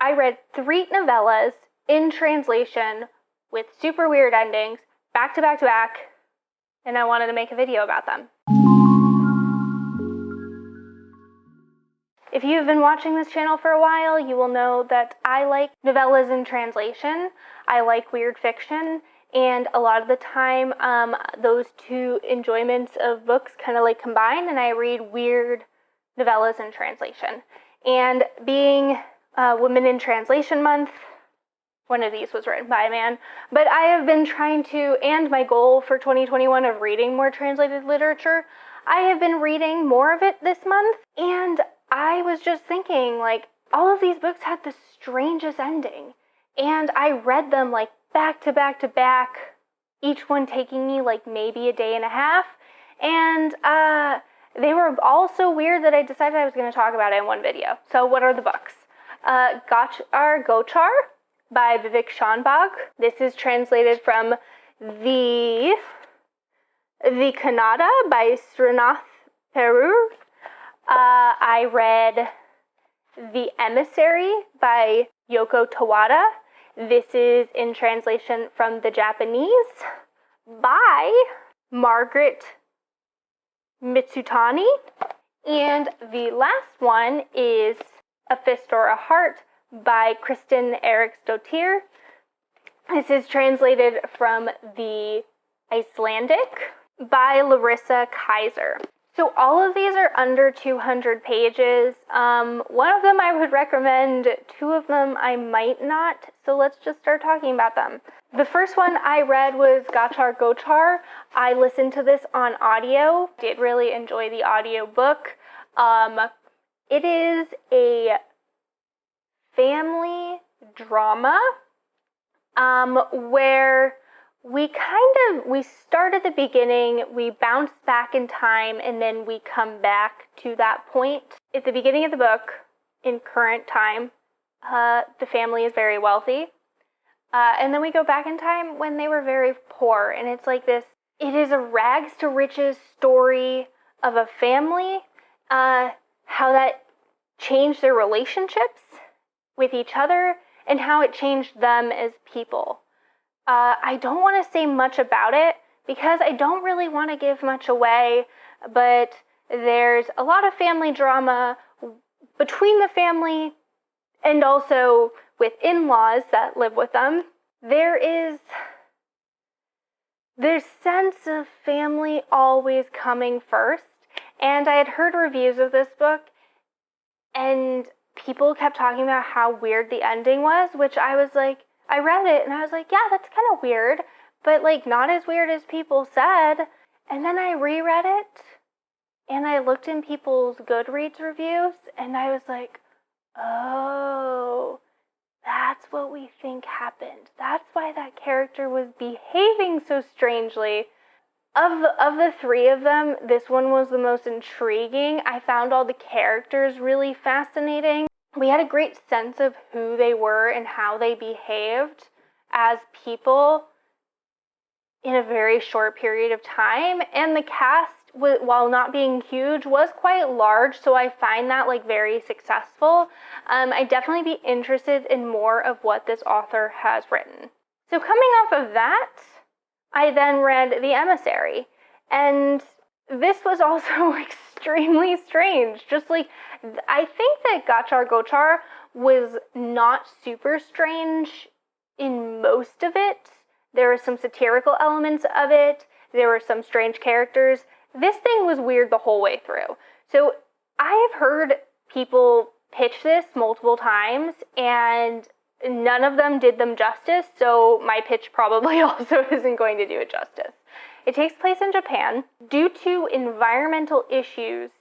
I read 3 novellas in translation with super weird endings, back to back to back, and I wanted to make a video about them. If you've been watching this channel for a while, you will know that I like novellas in translation. I like weird fiction, and a lot of the time, those two enjoyments of books kind of like combine, and I read weird novellas in translation. And being Women in Translation Month, one of these was written by a man, but I have been trying to, and my goal for 2021 of reading more translated literature, I have been reading more of it this month, and I was just thinking, like, all of these books had the strangest ending, and I read them, like, back to back to back, each one taking me, like, maybe a day and a half, and they were all so weird that I decided I was going to talk about it in one video. So what are the books? Ghachar Ghochar by Vivek Shanbhag. This is translated from the Kannada by Srinath Perur. I read The Emissary by Yoko Tawada. This is in translation from the Japanese by Margaret Mitsutani. And the last one is A Fist or a Heart by Kristin Eiriksdottir. This is translated from the Icelandic by Larissa Kaiser. So all of these are under 200 pages. One of them I would recommend, 2 of them I might not, so let's just start talking about them. The first one I read was Ghachar Ghochar. I listened to this on audio. Did really enjoy the audio book. It is a family drama where we start at the beginning, we bounce back in time, and then we come back to that point. At the beginning of the book, in current time, the family is very wealthy. And then we go back in time when they were very poor, and it's like this, it is a rags to riches story of a family, how that changed their relationships with each other, and how it changed them as people. I don't want to say much about it because I don't really want to give much away, but there's a lot of family drama between the family and also with in-laws that live with them. There's sense of family always coming first, and I had heard reviews of this book, and people kept talking about how weird the ending was, which I was like, I read it and I was like, yeah, that's kind of weird, but like not as weird as people said. And then I reread it and I looked in people's Goodreads reviews and I was like, oh, that's what we think happened. That's why that character was behaving so strangely. Of the 3 of them, this one was the most intriguing. I found all the characters really fascinating. We had a great sense of who they were and how they behaved as people in a very short period of time. And the cast, while not being huge, was quite large, so I find that like very successful. I'd definitely be interested in more of what this author has written. So coming off of that, I then read The Emissary, and this was also extremely strange. Just like, I think that Ghachar Ghochar was not super strange in most of it. There were some satirical elements of it. There were some strange characters. This thing was weird the whole way through. So I have heard people pitch this multiple times, and none of them did them justice, so my pitch probably also isn't going to do it justice. It takes place in Japan. Due to environmental issues,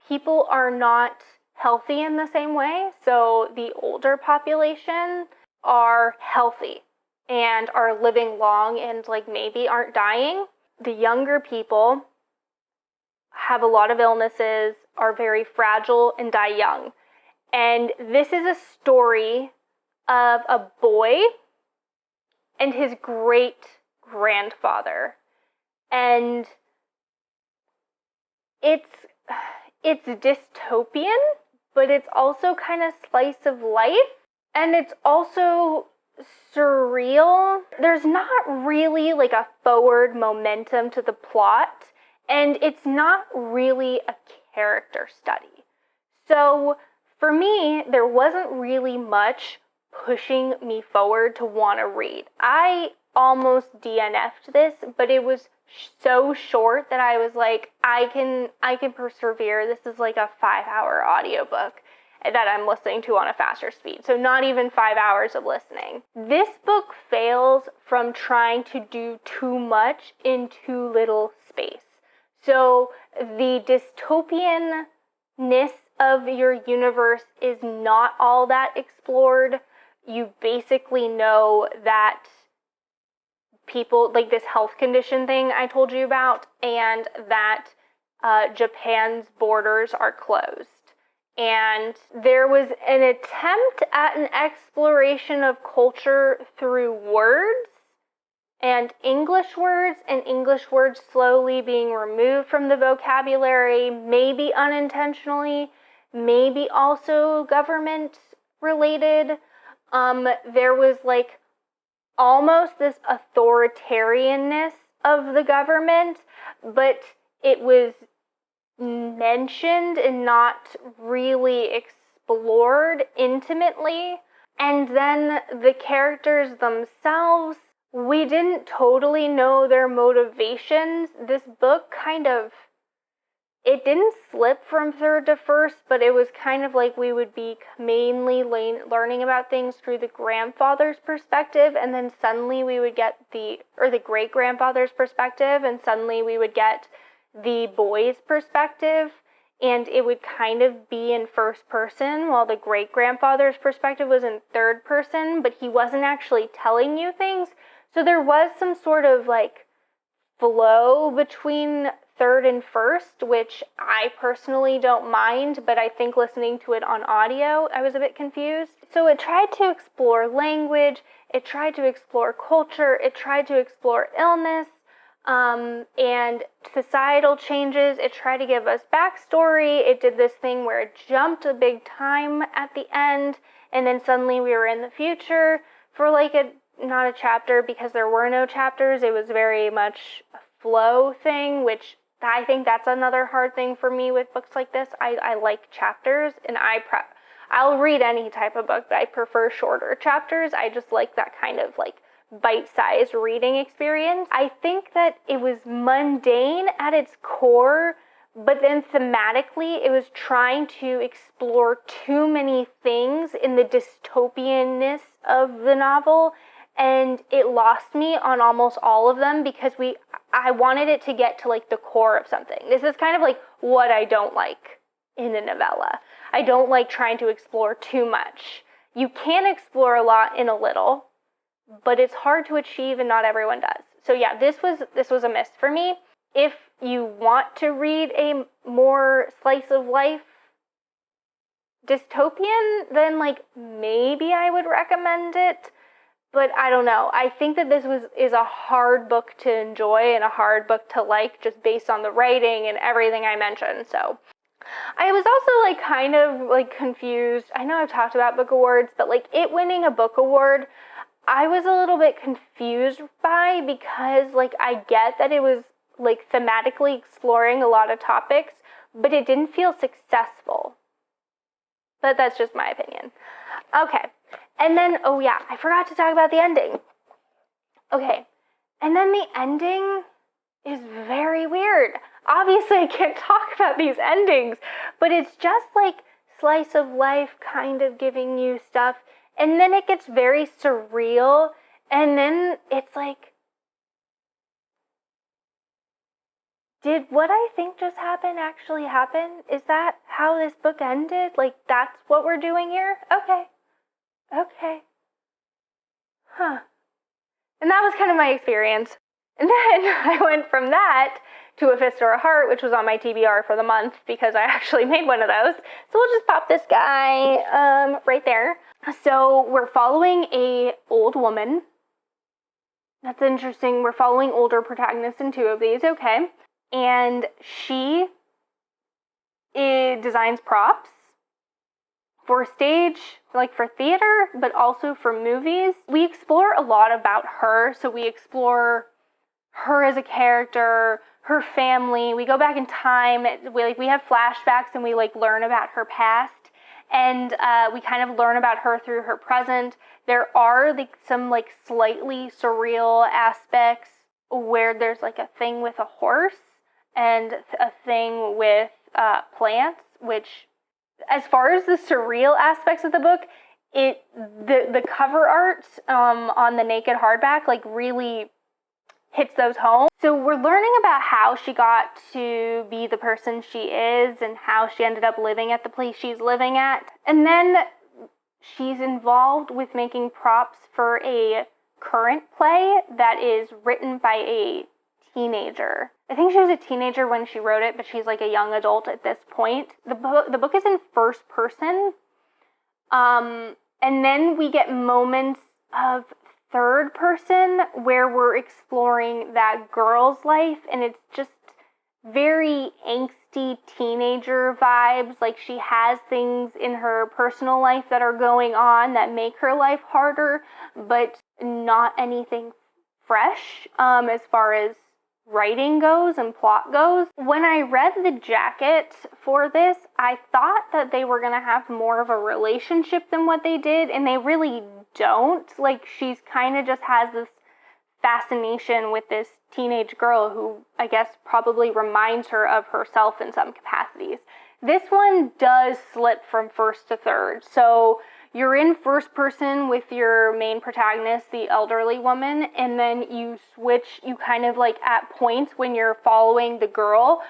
people are not healthy in the same way, so the older population are healthy and are living long and like maybe aren't dying. The younger people have a lot of illnesses, are very fragile, and die young. And this is a story of a boy and his great-grandfather. And it's dystopian, but it's also kind of slice of life. And it's also surreal. There's not really like a forward momentum to the plot, and it's not really a character study. So for me, there wasn't really much pushing me forward to want to read. I almost DNF'd this, but it was so short that I was like, I can persevere. This is like a 5-hour audiobook that I'm listening to on a faster speed. So not even 5 hours of listening. This book fails from trying to do too much in too little space. So the dystopianness of your universe is not all that explored. You basically know that people, like this health condition thing I told you about, and that Japan's borders are closed. And there was an attempt at an exploration of culture through words and English words slowly being removed from the vocabulary, maybe unintentionally, maybe also government related. There was like almost this authoritarianness of the government, but it was mentioned and not really explored intimately. And then the characters themselves, we didn't totally know their motivations. This book it didn't slip from third to first, but it was kind of like we would be mainly learning about things through the grandfather's perspective, and then suddenly we would get the great-grandfather's perspective, and suddenly we would get the boy's perspective, and it would kind of be in first person while the great-grandfather's perspective was in third person, but he wasn't actually telling you things. So there was some sort of like flow between third and first, which I personally don't mind, but I think listening to it on audio, I was a bit confused. So it tried to explore language, it tried to explore culture, it tried to explore illness, and societal changes. It tried to give us backstory. It did this thing where it jumped a big time at the end, and then suddenly we were in the future for like not a chapter, because there were no chapters. It was very much a flow thing, which I think that's another hard thing for me with books like this. I like chapters, and I'll read any type of book, but I prefer shorter chapters. I just like that kind of like bite-sized reading experience. I think that it was mundane at its core, but then thematically it was trying to explore too many things in the dystopianness of the novel, and it lost me on almost all of them because I wanted it to get to like the core of something. This is kind of like what I don't like in a novella. I don't like trying to explore too much. You can explore a lot in a little, but it's hard to achieve and not everyone does. So yeah, this was a miss for me. If you want to read a more slice of life dystopian, then like maybe I would recommend it. But I don't know. I think that this is a hard book to enjoy and a hard book to like, just based on the writing and everything I mentioned. So I was also like kind of like confused. I know I've talked about book awards, but like it winning a book award, I was a little bit confused by, because like I get that it was like thematically exploring a lot of topics, but it didn't feel successful. But that's just my opinion. Okay. And then, oh yeah, I forgot to talk about the ending. Okay. And then the ending is very weird. Obviously, I can't talk about these endings, but it's just like slice of life kind of giving you stuff. And then it gets very surreal. And then it's like, did what I think just happened actually happen? Is that how this book ended? Like, that's what we're doing here? Okay. Huh. And that was kind of my experience. And then I went from that to A Fist or a Heart, which was on my TBR for the month, because I actually made one of those. So we'll just pop this guy right there. So we're following a old woman. That's interesting. We're following older protagonists in two of these. Okay. And she designs props for stage, like for theater, but also for movies. We explore a lot about her. So we explore her as a character, her family. We go back in time. We have flashbacks and we learn about her past. And we kind of learn about her through her present. There are some slightly surreal aspects where there's a thing with a horse and a thing with plants, which, as far as the surreal aspects of the book, the cover art on the naked hardback really hits those home. So we're learning about how she got to be the person she is and how she ended up living at the place she's living at. And then she's involved with making props for a current play that is written by a teenager. I think she was a teenager when she wrote it, but she's a young adult at this point. The book is in first person. And then we get moments of third person where we're exploring that girl's life, and it's just very angsty teenager vibes. She has things in her personal life that are going on that make her life harder, but not anything fresh as far as writing goes and plot goes. When I read the jacket for this, I thought that they were going to have more of a relationship than what they did, and they really don't. She's kind of just has this fascination with this teenage girl who I guess probably reminds her of herself in some capacities. This one does slip from first to third. So you're in first person with your main protagonist, the elderly woman, and then you switch, you kind of at points when you're following the girl,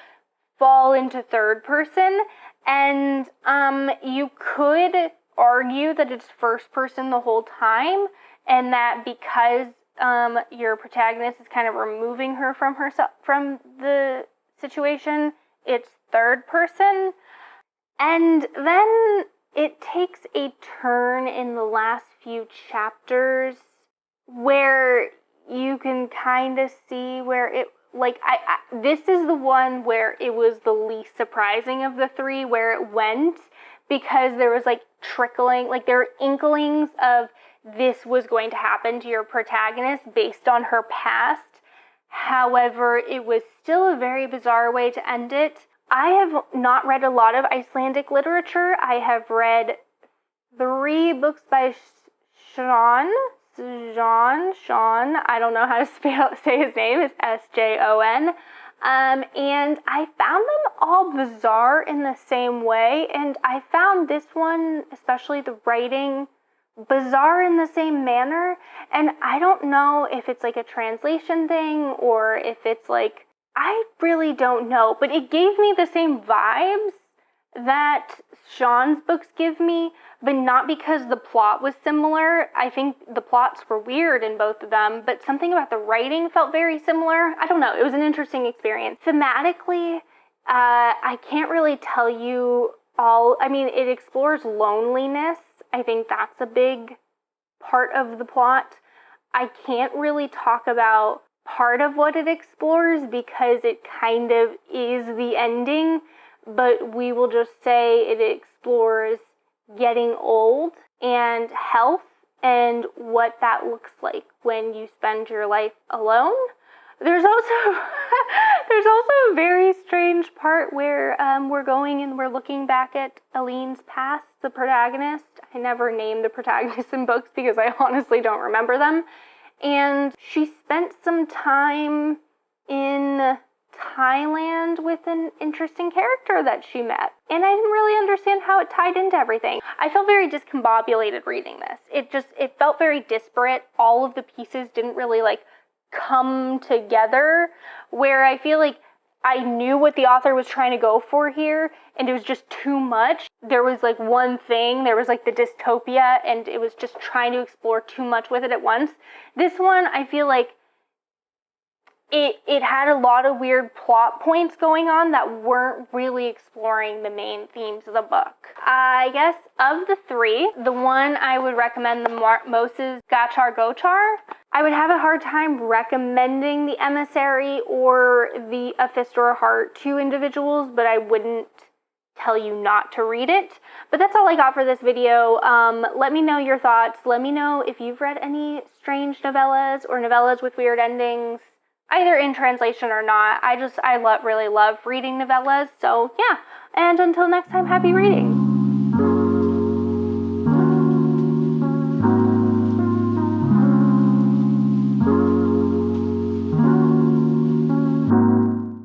fall into third person, and you could argue that it's first person the whole time, and that because your protagonist is kind of removing her from the situation, it's third person. And then it takes a turn in the last few chapters where you can kind of see where it, this is the one where it was the least surprising of the three where it went, because there was trickling, there were inklings of this was going to happen to your protagonist based on her past. However, it was still a very bizarre way to end it. I have not read a lot of Icelandic literature. I have read 3 books by Sean. I don't know how to say his name. It's Sjon. And I found them all bizarre in the same way. And I found this one, especially the writing, bizarre in the same manner. And I don't know if it's a translation thing or if it's I really don't know, but it gave me the same vibes that Sean's books give me, but not because the plot was similar. I think the plots were weird in both of them, but something about the writing felt very similar. I don't know, it was an interesting experience. Thematically, I can't really tell you all. I mean, it explores loneliness. I think that's a big part of the plot. I can't really talk about part of what it explores because it kind of is the ending, but we will just say it explores getting old and health and what that looks like when you spend your life alone. There's also a very strange part where we're going and we're looking back at Aline's past, the protagonist. I never name the protagonists in books because I honestly don't remember them. And she spent some time in Thailand with an interesting character that she met. And I didn't really understand how it tied into everything. I felt very discombobulated reading this. It felt very disparate. All of the pieces didn't really come together, where I feel I knew what the author was trying to go for here, and it was just too much. There was one thing, there was the dystopia, and it was just trying to explore too much with it at once. This one, I feel it had a lot of weird plot points going on that weren't really exploring the main themes of the book. I guess of the 3, the one I would recommend the most is Ghachar Ghochar. I would have a hard time recommending the Emissary or the A Fist or a Heart to individuals, but I wouldn't tell you not to read it. But that's all I got for this video. Let me know your thoughts. Let me know if you've read any strange novellas or novellas with weird endings, either in translation or not. I really love reading novellas. So yeah, and until next time, happy reading.